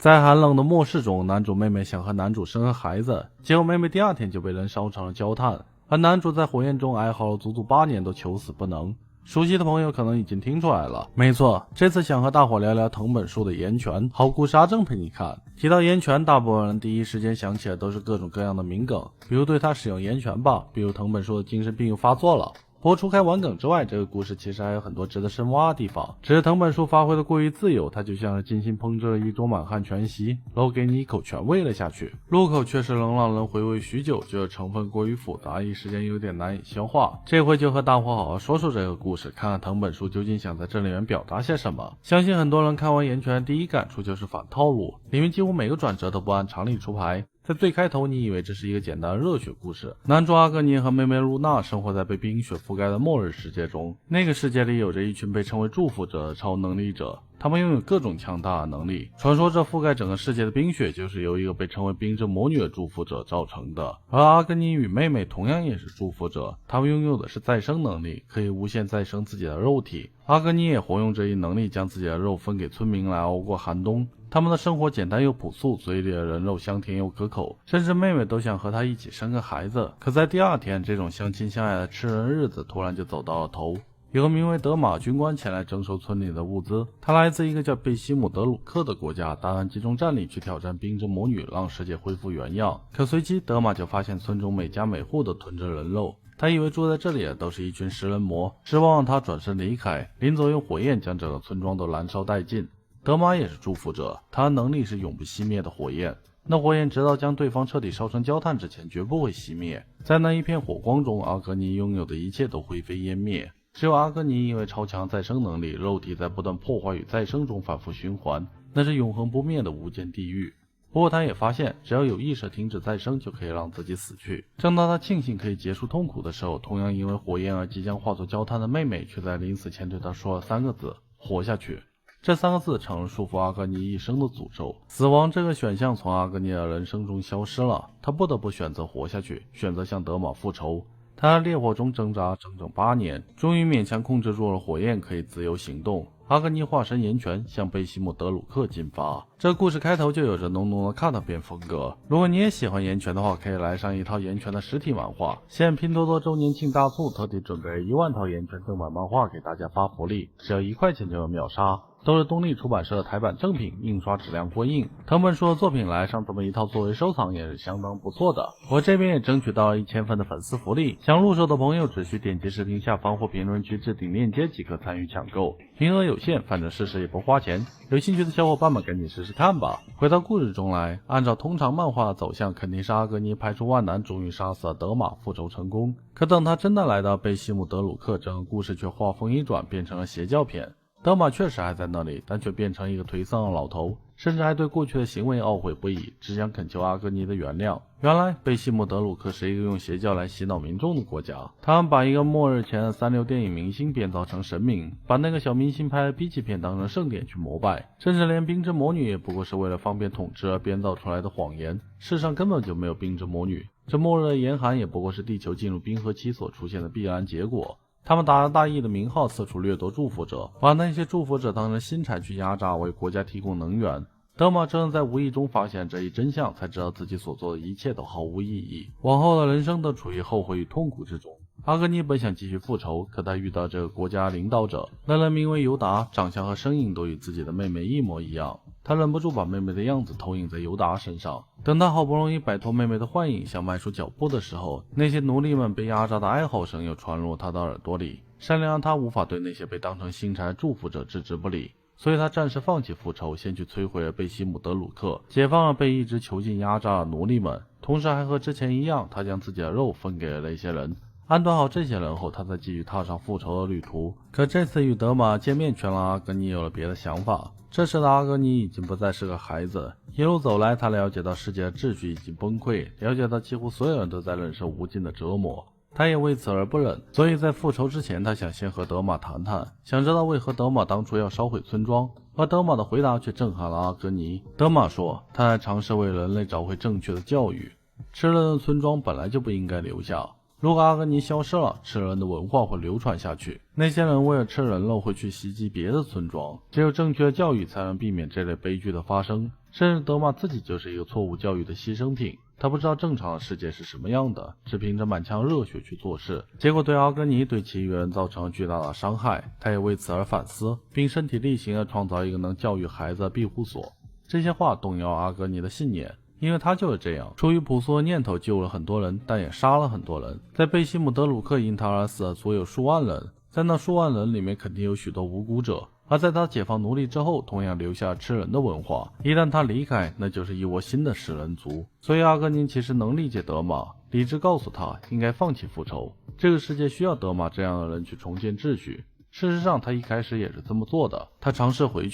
在寒冷的末世中，男主妹妹想和男主生个孩子，结果妹妹第二天就被人烧成了焦炭，而男主在火焰中哀嚎了足足8年都求死不能。熟悉的朋友可能已经听出来了，没错，这次想和大伙聊聊藤本树的岩泉。好故事阿正陪你看。提到岩泉，大部分人第一时间想起的都是各种各样的名梗，比如对他使用岩泉吧，比如藤本树的精神病又发作了。不过除开玩梗之外，这个故事其实还有很多值得深挖的地方，只是藤本树发挥的过于自由，他就像是精心烹制了一桌满汉全席，然后给你一口全喂了下去，入口却是能让人回味许久，就是成分过于复杂，一时间有点难以消化。这回就和大伙好好说说这个故事，看看藤本树究竟想在这里面表达些什么。相信很多人看完岩泉第一感触就是反套路，里面几乎每个转折都不按常理出牌。在最开头，你以为这是一个简单的热血故事，男主阿格尼和妹妹露娜生活在被冰雪覆盖的末日世界中，那个世界里有着一群被称为祝福者的超能力者，他们拥有各种强大的能力。传说这覆盖整个世界的冰雪就是由一个被称为冰之魔女的祝福者造成的，而阿格尼与妹妹同样也是祝福者，他们拥有的是再生能力，可以无限再生自己的肉体。阿格尼也活用这一能力，将自己的肉分给村民来熬过寒冬。他们的生活简单又朴素，嘴里的人肉香甜又可口，甚至妹妹都想和他一起生个孩子。可在第二天，这种相亲相爱的吃人日子突然就走到了头。有个名为德玛军官前来征收村里的物资，他来自一个叫贝西姆德鲁克的国家，打算集中战力去挑战冰之魔女，让世界恢复原样。可随即德玛就发现村中每家每户都囤着人肉，他以为住在这里的都是一群食人魔，失望让他转身离开，临走用火焰将整个村庄都燃烧殆尽。德玛也是祝福者，他的能力是永不熄灭的火焰，那火焰直到将对方彻底烧成焦炭之前绝不会熄灭。在那一片火光中，阿格尼拥有的一切都灰飞烟灭，只有阿格尼因为超强再生能力，肉体在不断破坏与再生中反复循环，那是永恒不灭的无间地狱。不过他也发现，只要有意识停止再生，就可以让自己死去。正当他庆幸可以结束痛苦的时候，同样因为火焰而即将化作焦炭的妹妹却在临死前对他说了3个字：活下去。这3个字成了束缚阿格尼一生的诅咒，死亡这个选项从阿格尼的人生中消失了，他不得不选择活下去，选择向德玛复仇。他在烈火中挣扎整整8年，终于勉强控制住了火焰，可以自由行动。阿格尼化身岩泉，向贝西姆德鲁克进发。这故事开头就有着浓浓的卡特片风格。如果你也喜欢岩泉的话，可以来上一套岩泉的实体漫画。现拼多多周年庆大促，特地准备1万套岩泉正版漫画给大家发福利，只要1块钱就有秒杀。都是东立出版社的台版正品，印刷质量过硬。藤本树的作品来上这么一套作为收藏也是相当不错的。我这边也争取到了1000份的粉丝福利，想入手的朋友只需点击视频下方或评论区置顶链接即可参与抢购，名额有限，反正试试也不花钱。有兴趣的小伙伴们赶紧试试看吧。回到故事中来，按照通常漫画的走向，肯定是阿格尼排除万难，终于杀死了德玛，复仇成功。可等他真的来到贝西姆德鲁克，整个故事却画风一转，变成了邪教片。德玛确实还在那里，但却变成一个颓丧的老头，甚至还对过去的行为懊悔不已，只想恳求阿格尼的原谅。原来贝西姆德鲁克是一个用邪教来洗脑民众的国家，他们把一个末日前的36电影明星编造成神明，把那个小明星拍的 B 级片当成圣典去膜拜，甚至连冰之魔女也不过是为了方便统治而编造出来的谎言，世上根本就没有冰之魔女，这末日的严寒也不过是地球进入冰河期所出现的必然结果。他们打着大义的名号四处掠夺祝福者，把那些祝福者当成新柴去压榨，为国家提供能源。德玛正在无意中发现这一真相，才知道自己所做的一切都毫无意义，往后的人生都处于后悔与痛苦之中。阿格尼本想继续复仇，可他遇到这个国家领导者，那人名为尤达，长相和身影都与自己的妹妹一模一样。他忍不住把妹妹的样子投影在尤达身上。等他好不容易摆脱妹妹的幻影，想迈出脚步的时候，那些奴隶们被压榨的哀嚎声又传入他的耳朵里。善良让他无法对那些被当成新柴的祝福者置之不理，所以他暂时放弃复仇，先去摧毁了贝西姆德鲁克，解放了被一直囚禁压榨的奴隶们，同时还和之前一样，他将自己的肉分给了那些人。安顿好这些人后，他再继续踏上复仇的旅途。可这次与德玛见面，却让阿格尼有了别的想法。这时的阿格尼已经不再是个孩子，一路走来，他了解到世界的秩序已经崩溃，了解到几乎所有人都在忍受无尽的折磨。他也为此而不忍，所以在复仇之前，他想先和德玛谈谈，想知道为何德玛当初要烧毁村庄。而德玛的回答却震撼了阿格尼。德玛说，他在尝试为人类找回正确的教育，吃人的村庄本来就不应该留下。如果阿格尼消失了，吃人的文化会流传下去，那些人为了吃人肉会去袭击别的村庄，只有正确的教育才能避免这类悲剧的发生。甚至德玛自己就是一个错误教育的牺牲品。他不知道正常的世界是什么样的，只凭着满腔热血去做事，结果对阿格尼对其余人造成了巨大的伤害。他也为此而反思，并身体力行地创造一个能教育孩子的庇护所。这些话动摇阿格尼的信念，因为他就是这样，出于朴素的念头救了很多人，但也杀了很多人。在贝西姆德鲁克因他而死的足有数万人，在那数万人里面肯定有许多无辜者。而在他解放奴隶之后，同样留下吃人的文化，一旦他离开，那就是一窝新的食人族。所以阿格尼其实能理解德玛，理智告诉他应该放弃复仇，这个世界需要德玛这样的人去重建秩序。事实上他一开始也是这么做的，他尝试回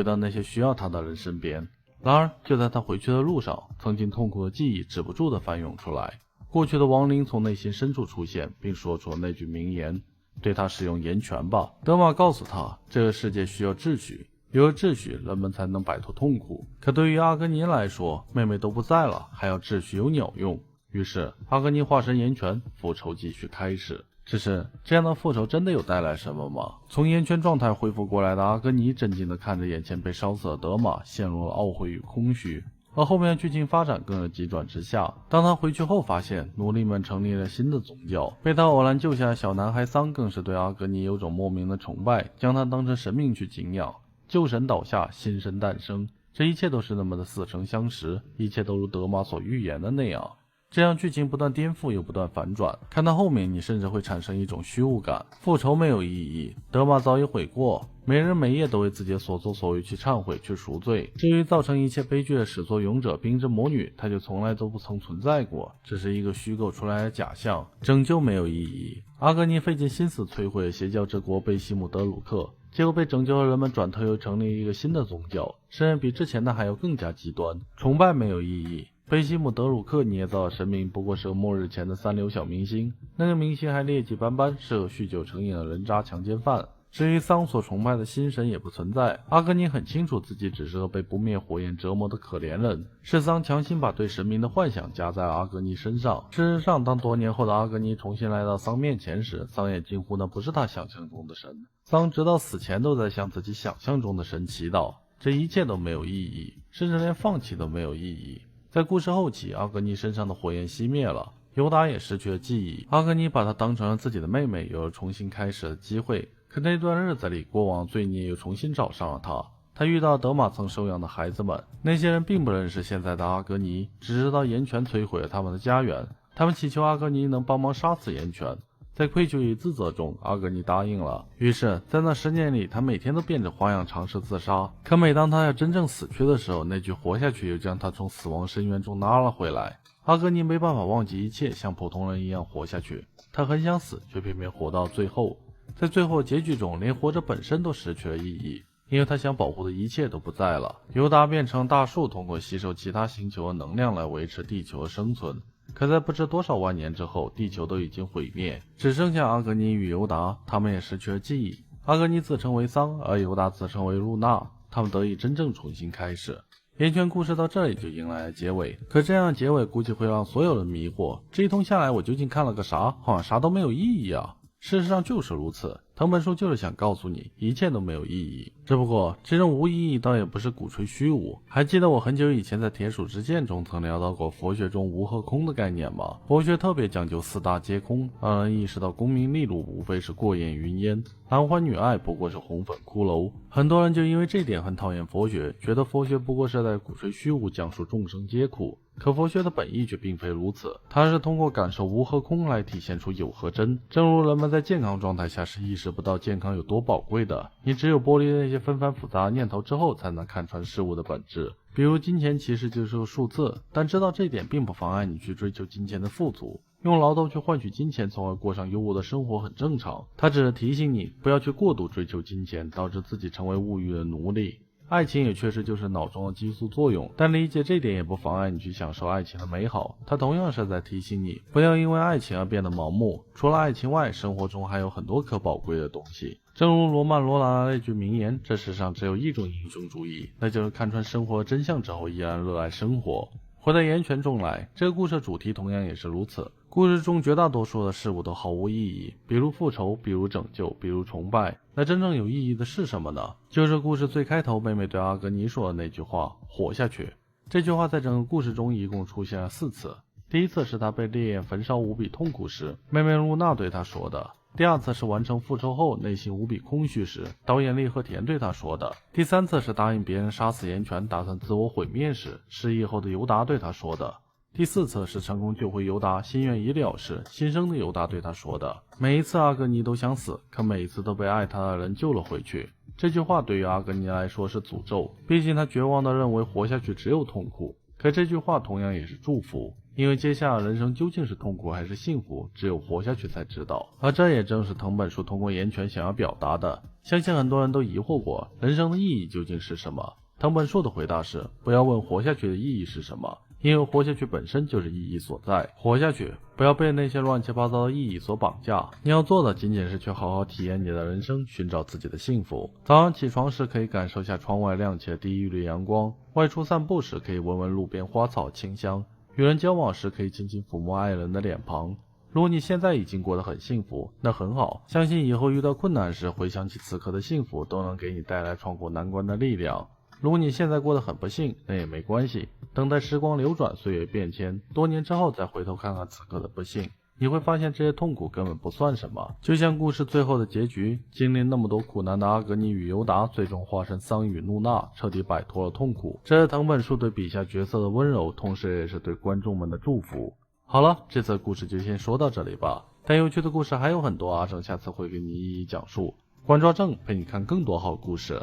到那些需要他的人身边。然而就在他回去的路上，曾经痛苦的记忆止不住地翻涌出来，过去的亡灵从内心深处出现，并说出了那句名言，对他使用严拳吧。德玛告诉他，这个世界需要秩序，有了秩序，人们才能摆脱痛苦。可对于阿格尼来说，妹妹都不在了，还要秩序有鸟用。于是阿格尼化身岩泉，复仇继续开始。只是这样的复仇真的有带来什么吗？从岩泉状态恢复过来的阿格尼震惊地看着眼前被烧死的德玛，陷入了懊悔与空虚。而后面的剧情发展更是急转直下，当他回去后发现奴隶们成立了新的宗教，被他偶然救下的小男孩桑更是对阿格尼有种莫名的崇拜，将他当成神明去敬仰。旧神倒下，新神诞生，这一切都是那么的似曾相识，一切都如德玛所预言的那样。这样剧情不断颠覆又不断反转，看到后面你甚至会产生一种虚无感。复仇没有意义，德玛早已悔过，每日每夜都为自己所作所为去忏悔去赎罪。至于造成一切悲剧的始作俑者冰之魔女，她就从来都不曾存在过，只是一个虚构出来的假象。拯救没有意义，阿格尼费尽心思摧毁了邪教之国贝西姆德鲁克，结果被拯救的人们转头又成立一个新的宗教，甚至比之前的还要更加极端。崇拜没有意义，贝西姆德鲁克捏造的神明不过是个末日前的三流小明星，那个明星还劣迹斑斑，是个酗酒成瘾的人渣强奸犯。至于桑所崇拜的新神也不存在，阿格尼很清楚自己只是个被不灭火焰折磨的可怜人，是桑强行把对神明的幻想加在了阿格尼身上。事实上，当多年后的阿格尼重新来到桑面前时，桑也惊呼那不是他想象中的神。桑直到死前都在向自己想象中的神祈祷，这一切都没有意义，甚至连放弃都没有意义。在故事后期，阿格尼身上的火焰熄灭了，尤达也失去了记忆。阿格尼把她当成了自己的妹妹，有了重新开始的机会。可那段日子里，过往罪孽又重新找上了他。他遇到德玛曾收养的孩子们，那些人并不认识现在的阿格尼，只知道岩泉摧毁了他们的家园。他们祈求阿格尼能帮忙杀死岩泉。在愧疚与自责中，阿格尼答应了。于是在那10年里，他每天都变着花样尝试自杀。可每当他要真正死去的时候，那句活下去又将他从死亡深渊中拉了回来。阿格尼没办法忘记一切，像普通人一样活下去。他很想死，却偏偏活到最后。在最后结局中，连活着本身都失去了意义，因为他想保护的一切都不在了。尤达变成大树，通过吸收其他星球的能量来维持地球的生存。可在不知多少万年之后，地球都已经毁灭，只剩下阿格尼与尤达，他们也失去了记忆。阿格尼自称为桑，而尤达自称为露娜，他们得以真正重新开始。岩泉故事到这里就迎来了结尾，可这样的结尾估计会让所有人迷惑。这一通下来，我究竟看了个啥？好像啥都没有意义啊。事实上就是如此，藤本树就是想告诉你，一切都没有意义。只不过这种无意义倒也不是鼓吹虚无。还记得我很久以前在铁鼠之剑中曾聊到过佛学中无和空的概念吗？佛学特别讲究四大皆空，让人意识到功名利禄无非是过眼云烟，男欢女爱不过是红粉骷髅。很多人就因为这点很讨厌佛学，觉得佛学不过是在鼓吹虚无，讲述众生皆苦。可佛学的本意却并非如此，它是通过感受无和空来体现出有和真。正如人们在健康状态下是意识不到健康有多宝贵的，你只有剥离那些纷繁复杂的念头之后，才能看穿事物的本质。比如金钱其实就是个数字，但知道这点并不妨碍你去追求金钱的富足。用劳动去换取金钱，从而过上优渥的生活很正常。它只是提醒你不要去过度追求金钱，导致自己成为物欲的奴隶。爱情也确实就是脑中的激素作用，但理解这点也不妨碍你去享受爱情的美好。它同样是在提醒你不要因为爱情而变得盲目，除了爱情外，生活中还有很多可宝贵的东西。正如罗曼·罗兰的那句名言，这世上只有一种英雄主义，那就是看穿生活真相之后依然热爱生活。回到岩泉中来，这个故事主题同样也是如此。故事中绝大多数的事物都毫无意义，比如复仇，比如拯救，比如崇拜。那真正有意义的是什么呢？就是故事最开头妹妹对阿格尼说的那句话，活下去。这句话在整个故事中一共出现了4次。第一次是她被烈焰焚烧无比痛苦时，妹妹露娜对她说的；第二次是完成复仇后内心无比空虚时，导演利赫田对她说的；第三次是答应别人杀死岩泉打算自我毁灭时，失忆后的尤达对她说的；第4次是成功救回尤达心愿已了时，新生的尤达对她说的。每一次阿格尼都想死，可每一次都被爱他的人救了回去。这句话对于阿格尼来说是诅咒，毕竟他绝望地认为活下去只有痛苦。可这句话同样也是祝福，因为接下来人生究竟是痛苦还是幸福，只有活下去才知道。而这也正是藤本树通过岩泉想要表达的。相信很多人都疑惑过，人生的意义究竟是什么？藤本树的回答是，不要问活下去的意义是什么，因为活下去本身就是意义所在。活下去，不要被那些乱七八糟的意义所绑架，你要做的仅仅是去好好体验你的人生，寻找自己的幸福。早上起床时可以感受下窗外亮起的第一缕阳光，外出散步时可以闻闻路边花草清香，与人交往时可以轻轻抚摸爱人的脸庞。如果你现在已经过得很幸福，那很好，相信以后遇到困难时回想起此刻的幸福，都能给你带来闯过难关的力量。如果你现在过得很不幸，那也没关系，等待时光流转，岁月变迁，多年之后再回头看看此刻的不幸，你会发现这些痛苦根本不算什么。就像故事最后的结局，经历那么多苦难的阿格尼与尤达最终化身桑与露娜，彻底摆脱了痛苦。这是藤本树对笔下角色的温柔，同时也是对观众们的祝福。好了，这次的故事就先说到这里吧，但有趣的故事还有很多，阿正下次会给你一一讲述。关注阿正，陪你看更多好故事。